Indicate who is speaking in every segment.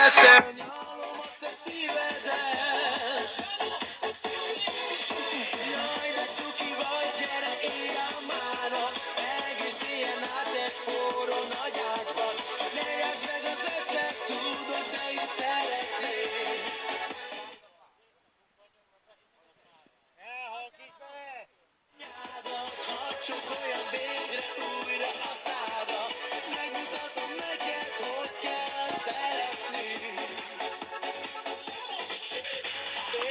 Speaker 1: messze, nyalom a te szívedet. Jaj, de cuki vagy, gyere, élj a mára, egész éjjel át egy forró nagy ágyban. Ne játsz meg az eszed, tudom, te is szeretnél. Nyádat, hadd csókoljam végre újra a szádat. Megmutatom neked, hogy kell szeretni.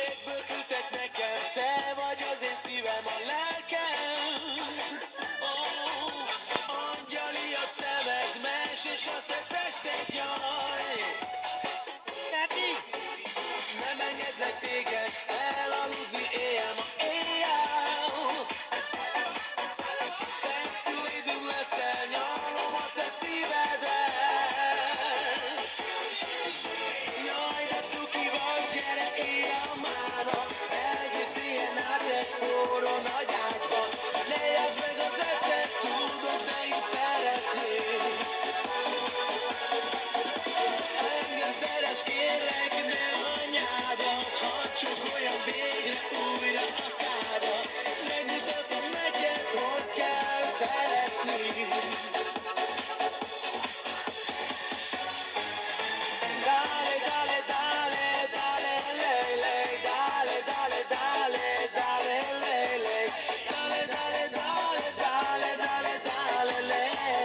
Speaker 1: Égből küldtek nekem, te vagy az én szívem, a lelkem. Angyali a szemed, mes és a te tested, jaj. Nem engedlek téged elaludni éjjel, ma éjjel. Szexuidum leszel, nyalom a te szívedet. Jaj, de cuki vagy, gyere, élj a mára, egész éjjel át egy forró nagy ágyban. Ne játsz meg az eszed, tudom, te is szeretnél. Engem szeres, kérlek, ne anyádat, hadd csókoljam végre újra a szádat. Megmutatom neked, hogy kell szeretni. Dale, dale, dale, dale, lej, lej, dale, dale, dale, dale, lej, lej. Dale, dale, dale, dale, dale, dale, lej.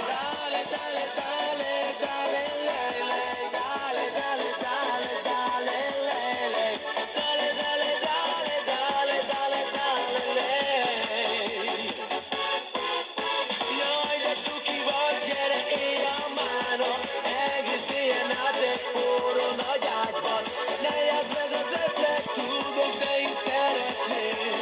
Speaker 1: Dale, dale, dale, dale, lej, lej. Dale, dale, dale, dale, lej, lej. Dale, dale, dale, dale, dale, dale, lej. Jaj, de cuki vagy, gyere, élj a mára, egész éjjel át egy forró nagy ágyban. Ne játsz meg az eszed, tudom, te is szeretnél.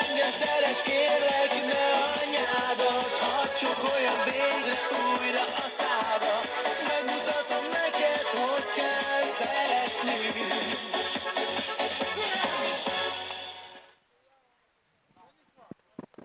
Speaker 1: Engem szeres, kérlek, ne anyádat, hadd csókoljam végre újra a szádat. Megmutatom neked, hogy kell szeretni.